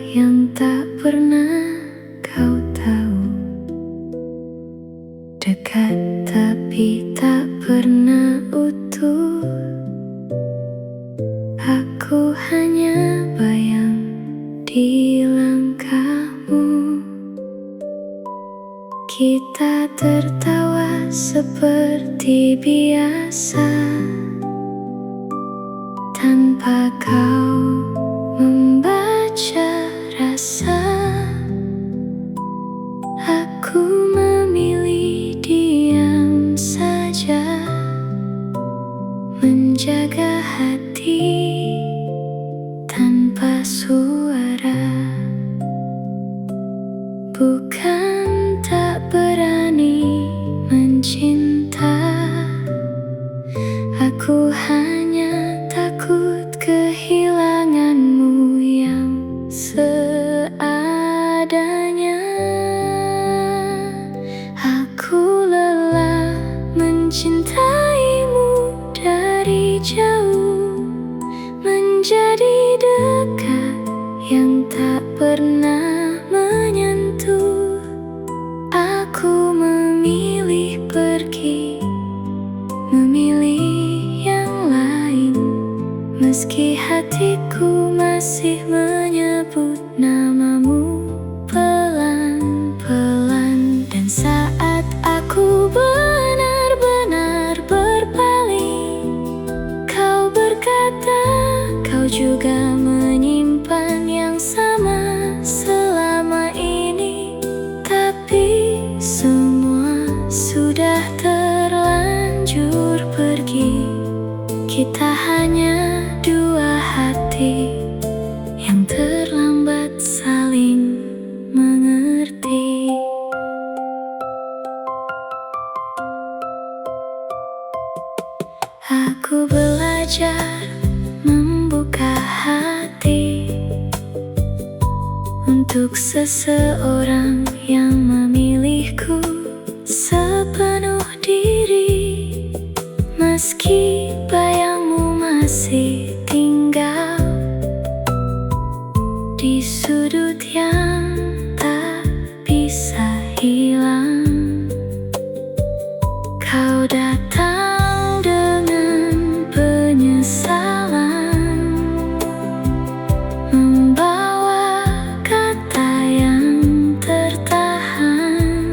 yang tak pernah kau tahu. Dekat tapi tak pernah utuh. Aku hanya bayang di langkahmu. Kita tertawa seperti biasa, tanpa kau membaca rasa. Aku memilih diam saja, menjaga hati tanpa suara. Bukan tak berani mencinta, aku hanya takut kehilanganmu yang seadanya. Aku lelah mencintaimu dari jauh, menjadi dekat yang tak pernah menyentuh. Aku memilih pergi, memilih yang lain, meski hatiku masih menyebut namamu pelan-pelan. Dan saat aku benar-benar berpaling, kau berkata kau juga menyimpan yang sama selama ini. Tapi semua sudah terlanjur pergi. Kita hanya dua hati yang terlambat saling mengerti. Aku belajar membuka hati untuk seseorang yang memilihku sepenuh diri, meski bayangmu masih tinggal di sudut yang tak bisa hilang. Kau datang dengan penyesalan, membawa kata yang tertahan.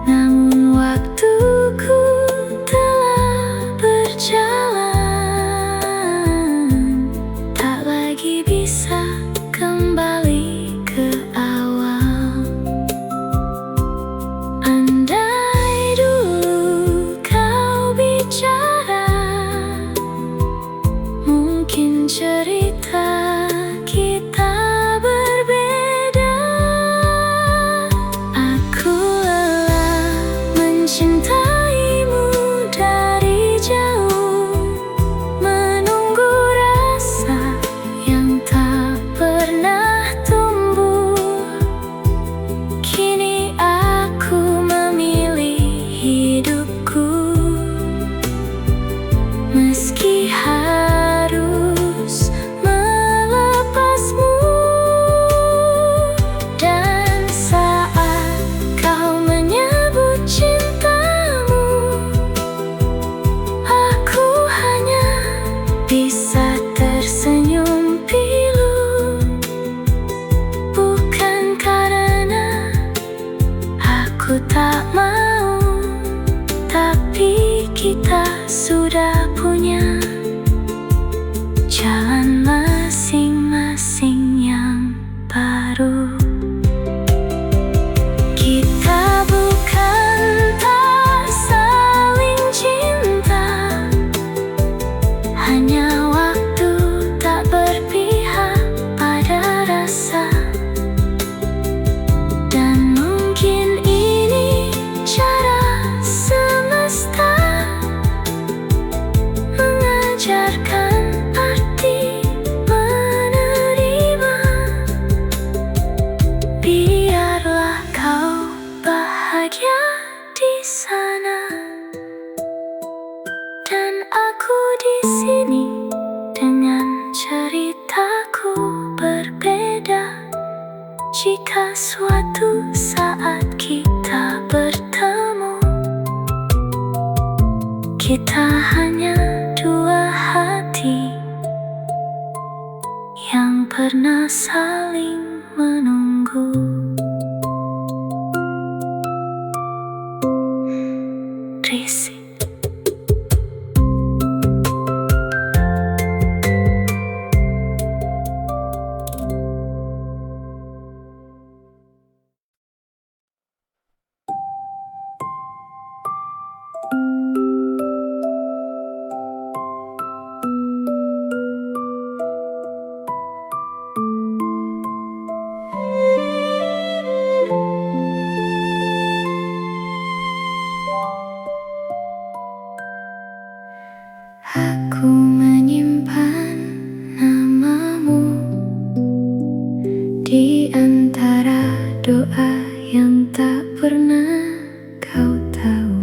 Namun waktuku telah berjalan, tak lagi bisa kembali ke awal. Andai dulu kau bicara, mungkin cerita kita berbeda. Aku lelah mencintaimu dari jauh, menunggu rasa yang tak pernah tumbuh. Kini aku memilih hidupku, meski harus melepasmu. Dan saat kau menyebut cintamu, aku hanya bisa tersenyum pilu. Bukan karena aku tak mau, tapi kita sudah punya jalan masing-masing yang baru. Kita bukan tak saling cinta, hanya waktu tak berpihak pada rasa. Dan mungkin ini cara semesta mengajarkan arti menerima. jika suatu saat kita bertemu, kita hanya dua hati yang pernah saling menunggu. Risik. Aku menyimpan namamu di antara doa yang tak pernah kau tahu.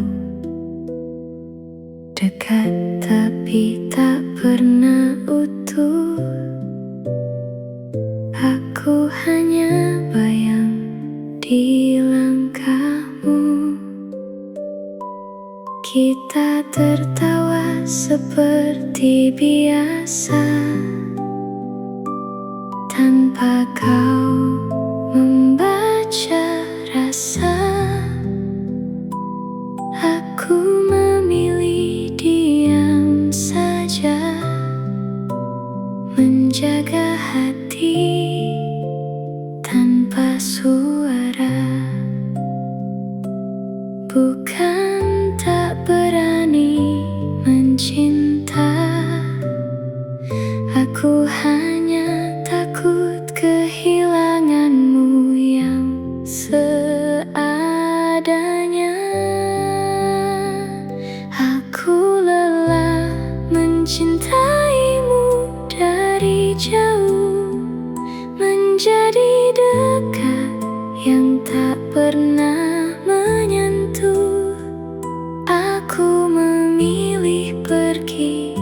Dekat tapi tak pernah utuh. Aku hanya bayang di langkahmu. Kita tertawa seperti biasa, tanpa kau membaca rasa. Aku memilih diam saja, menjaga hati tanpa suara. Bukan tak berani mencinta, aku hanya takut kehilanganmu yang seadanya. Aku lelah mencintaimu dari jauh, menjadi dekat yang tak pernah menyentuh. Aku memilih pergi,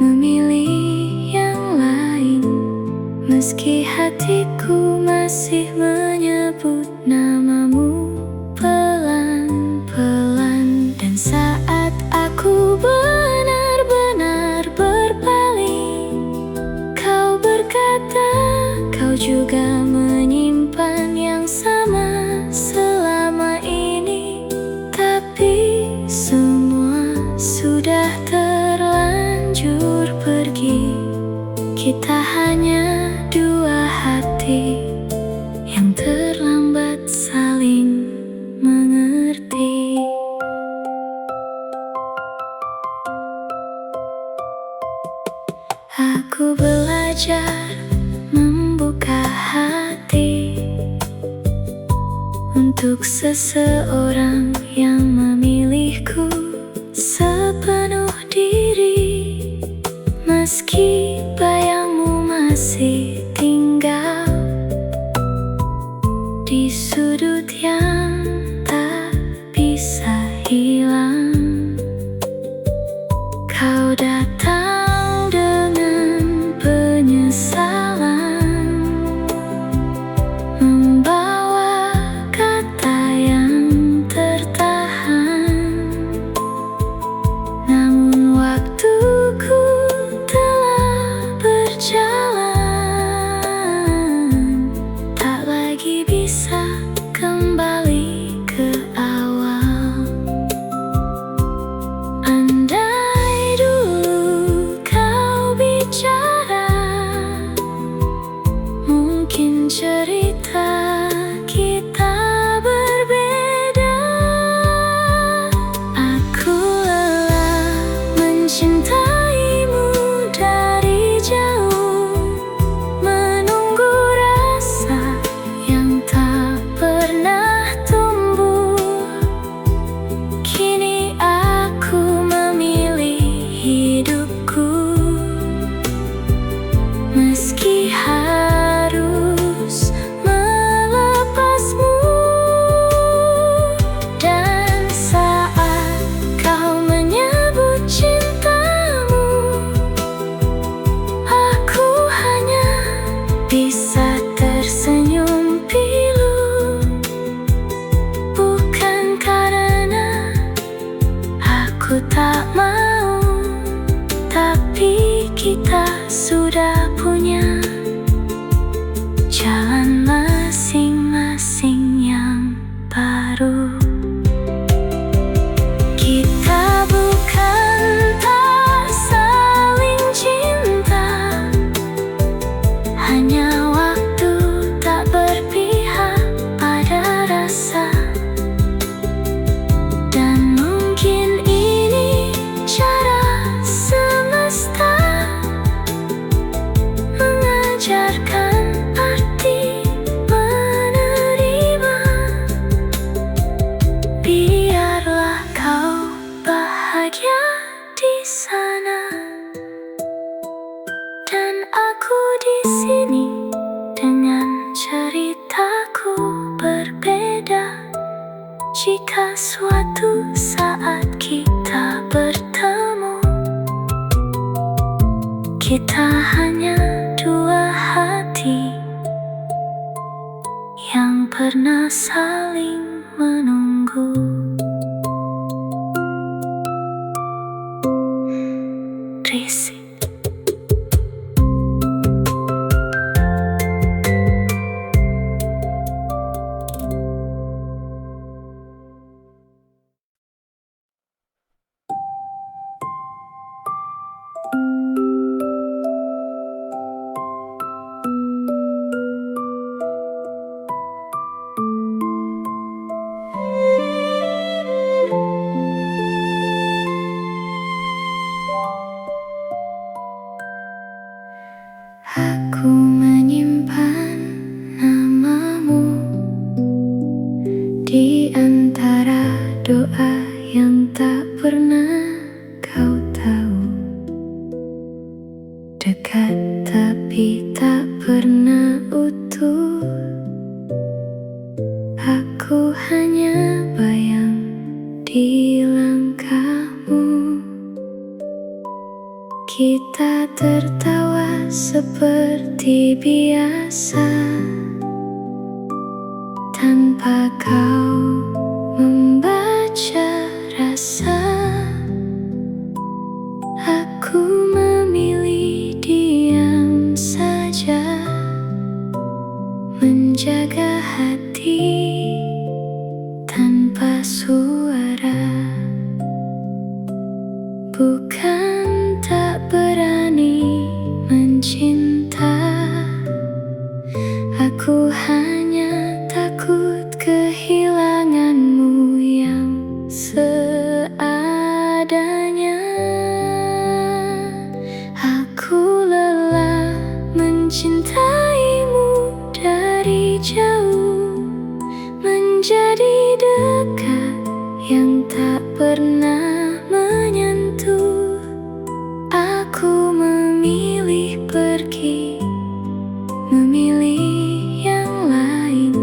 memilih yang lain, meski hatiku masih menyebut namamu pelan-pelan. Dan saat aku benar-benar berpaling, kau berkata kau juga menyimpan yang sama selama ini. Tapi semua sudah terlanjur pergi. Kita hanya dua hati yang terlambat saling mengerti. Aku belajar membuka hati untuk seseorang yang memilihku sepenuh diri, meski bayangmu masih tinggal di sudut yang tak bisa hilang. Kau datang dengan penyesalan, membawa kata yang tertahan. Namun waktuku telah berjalan, tak lagi bisa kembali ke awal. Andai dulu kau bicara, mungkin cerita kita berbeda. Aku lelah mencintaimu dari jauh, menunggu rasa yang tak pernah tumbuh. Kini aku memilih hidupku, meski harus melepasmu. Dan saat kau menyebut cintamu, aku hanya bisa tersenyum mengajarkan arti menerima. Biarlah kau bahagia di sana, dan aku di sini dengan ceritaku berbeda. Jika suatu saat kita bertemu, kita hanya dua hati yang pernah saling menunggu. Risik. Aku menyimpan namamu di antara doa yang tak pernah kau tahu. Dekat tapi tak pernah utuh. Aku hanya bayang di langkahmu. Kita tertawa seperti biasa, tanpa kau membaca rasa. Aku memilih diam saja, menjaga hati tanpa suara. Bukan tak berani mencinta, aku hanya takut kehilanganmu yang seadanya. Aku lelah mencintaimu dari jauh, menjadi dekat yang tak pernah menyentuh. Aku memilih pergi, memilih yang lain,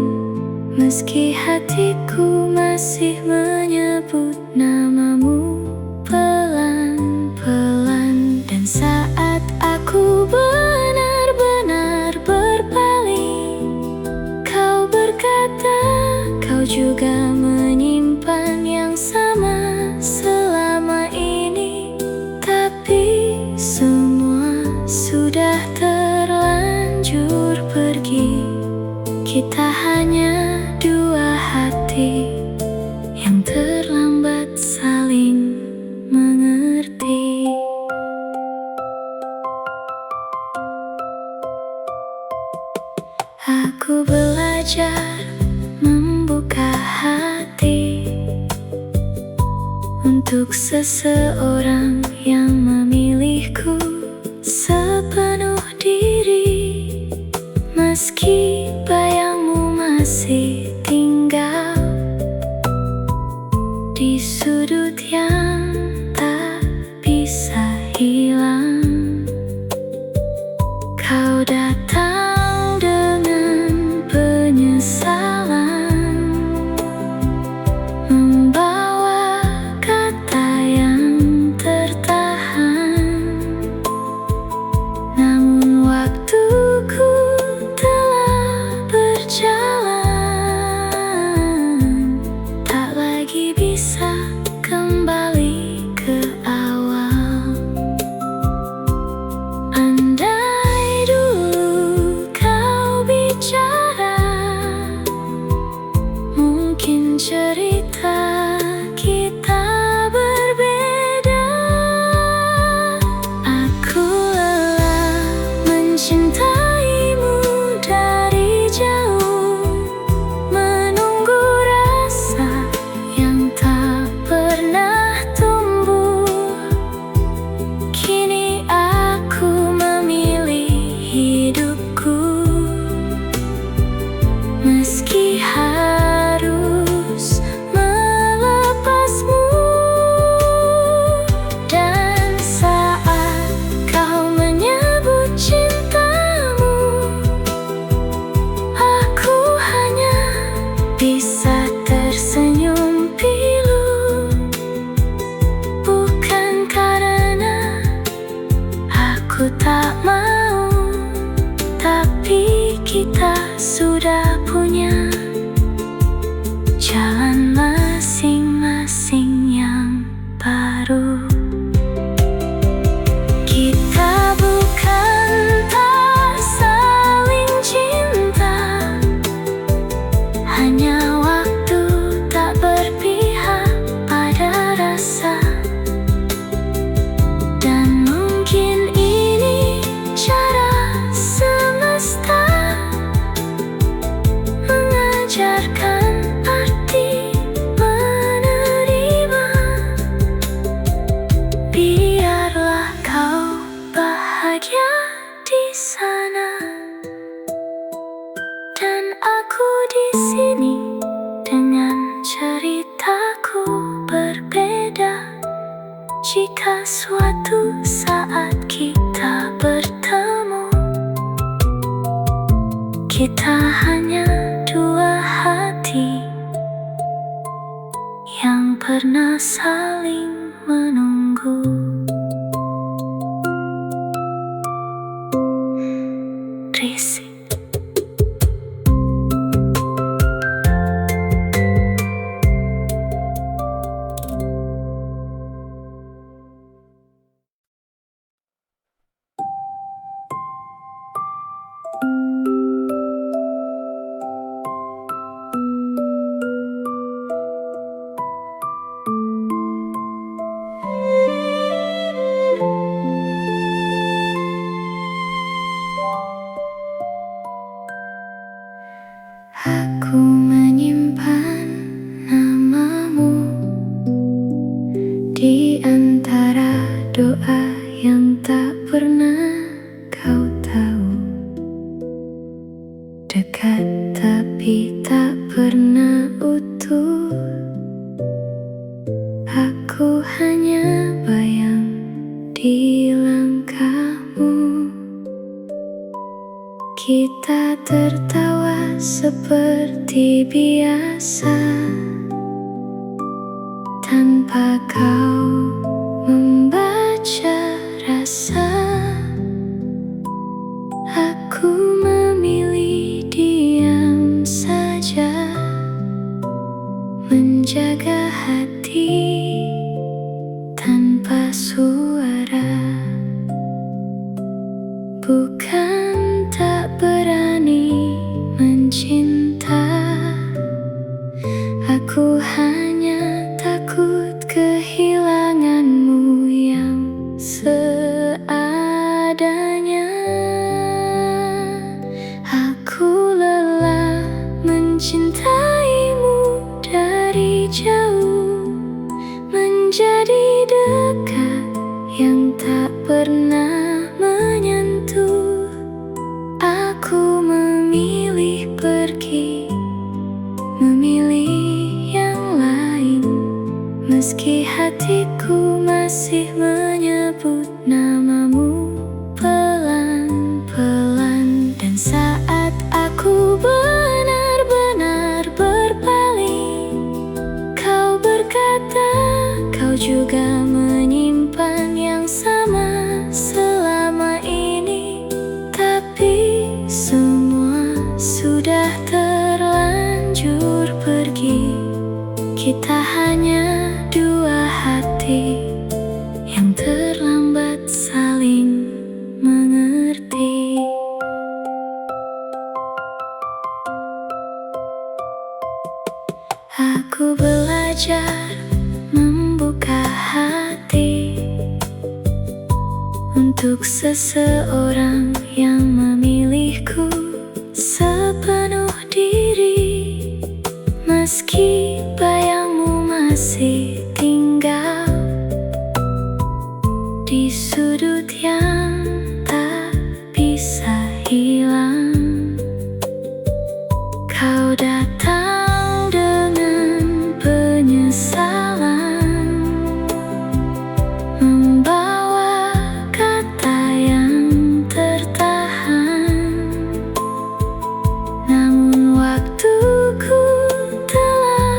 meski hatiku masih menyebut namamu pelan-pelan. Dan saat aku benar-benar berpaling, kau berkata kau juga menyimpan yang sama selama ini. Tapi semua sudah terlanjur pergi. Kita hanya dua hati yang terlambat saling mengerti. Aku belajar membuka hati untuk seseorang yang memilihku sepenuh diri, meski bayangmu masih tinggal di sudut yang tak bisa hilang. Kau datang dengan penyesalan, membawa kata yang tertahan. Namun waktuku telah berjalan, tak lagi bisa kembali. kita sudah punya jalan masing-masing yang baru. Kita bukan tak saling cinta, hanya waktu tak berpihak pada rasa. Dan mungkin ini cara semesta mengajarkan arti menerima. Biarlah kau bahagia di sana, dan aku di sini dengan ceritaku berbeda. Jika suatu saat kita bertemu, kita hanya dua hati yang pernah saling menunggu. Risik. Aku menyimpan namamu di antara doa yang tak pernah kau tahu. Dekat tapi tak pernah utuh. Aku hanya bayang di langkahmu. Kita tertawa seperti biasa, tanpa kau membaca rasa. Aku memilih diam saja, menjaga hati tanpa suara. Bukan tak berani mencinta, aku hanya takut kehilanganmu yang seadanya. Aku lelah mencintaimu dari jauh, menjadi dekat yang tak pernah menyentuh. Aku memilih pergi, memilih yang lain, meski hatiku masih menyebut namamu pelan-pelan. Dan saat aku benar-benar berpaling, kau berkata kau juga menyimpan yang sama selama ini. Tapi semua sudah terlanjur pergi. Kita hanya dua hati yang terlambat saling mengerti. Aku belajar membuka hati untuk seseorang yang memilihku sepenuh diri, meski bayangmu masih tinggal di sudut yang tak bisa hilang. Kau datang dengan penyesalan, membawa kata yang tertahan. Namun waktuku telah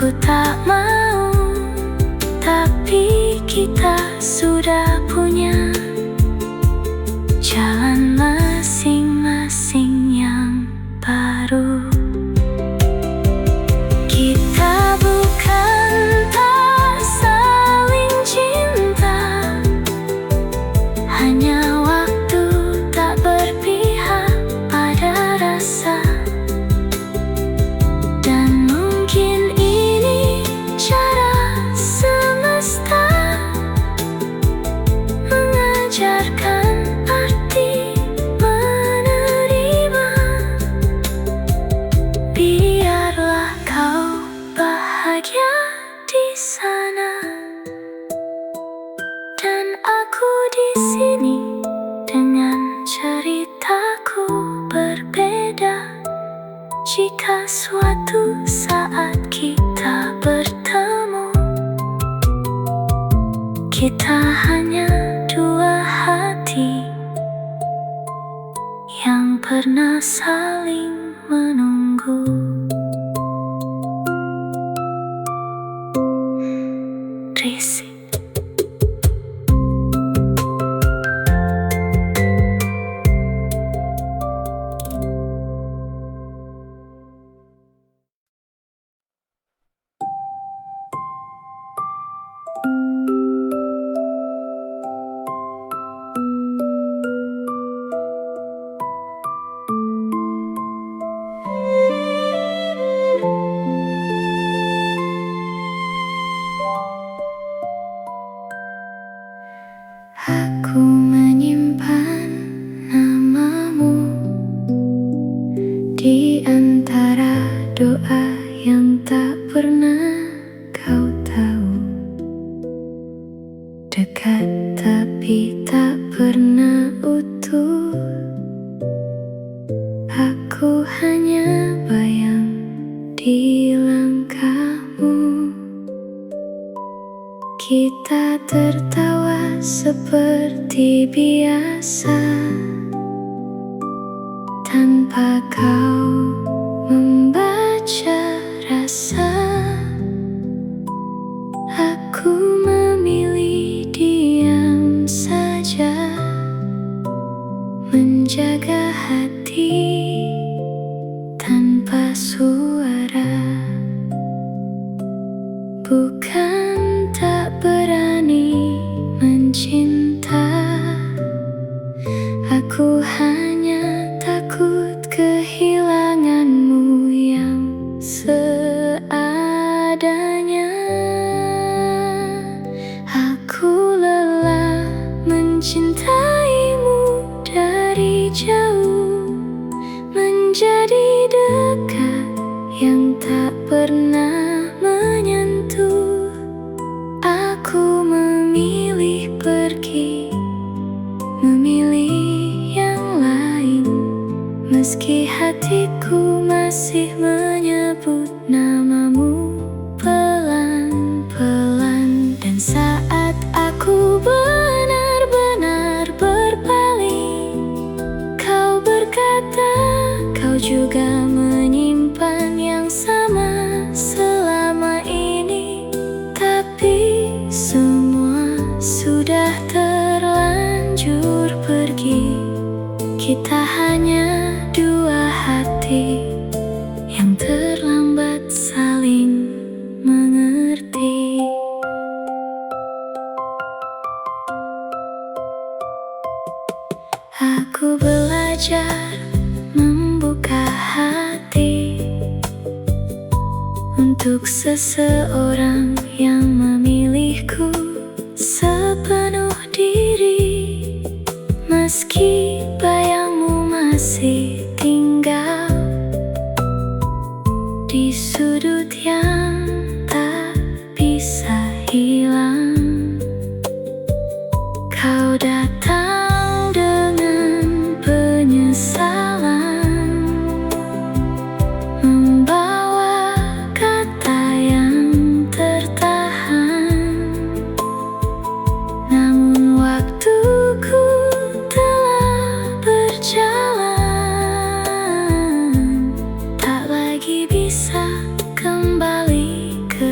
Aku tak mau, tapi kita sudah punya jalan masing-masing yang baru. Kita bukan tak saling cinta, hanya waktu tak berpihak pada rasa. Dan mungkin ini cara semesta mengajarkan arti menerima. Biarlah kau bahagia di sana, dan aku di sini dengan ceritaku berbeda. Jika suatu saat kita bertemu, kita hanya dua hati yang pernah saling menunggu. Risik. Aku menyimpan namamu di antara doa yang tak pernah kau tahu. Dekat tapi tak pernah utuh. Aku hanya bayang di langkahmu. Kita tertawa seperti biasa, tanpa kau membaca rasa. Aku memilih diam saja, menjaga hati tanpa suara. Bukan tak berani mencinta, aku hanya takut kehilanganmu yang seadanya. Aku lelah mencintaimu dari jauh, menjadi dekat yang tak pernah menyentuh. Aku memilih pergi, memilih yang lain, meski hatiku masih menyebut namamu pelan-pelan. Dan saat aku benar-benar berpaling, kau berkata kau juga menyimpan yang sama selama ini. Tapi semua sudah terlanjur pergi. Kita hanya dua hati yang terlambat saling mengerti. Aku belajar membuka hati untuk seseorang yang memilihku sepenuh diri, meski bayangmu masih tinggal di sudut yang tak bisa hilang. Kau datang dengan penyesalan, membawa kata yang tertahan. Namun waktuku telah berjalan, tak lagi bisa kembali ke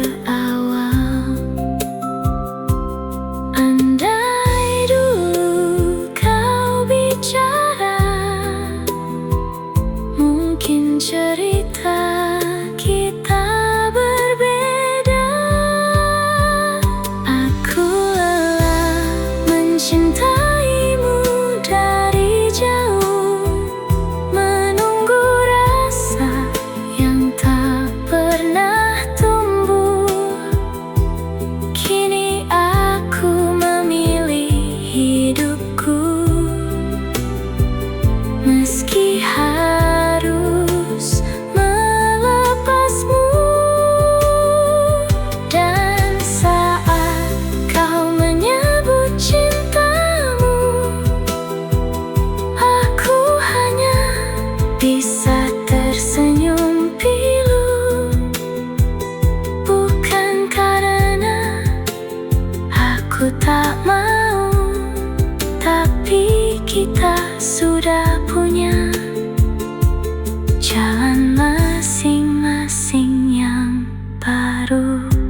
malam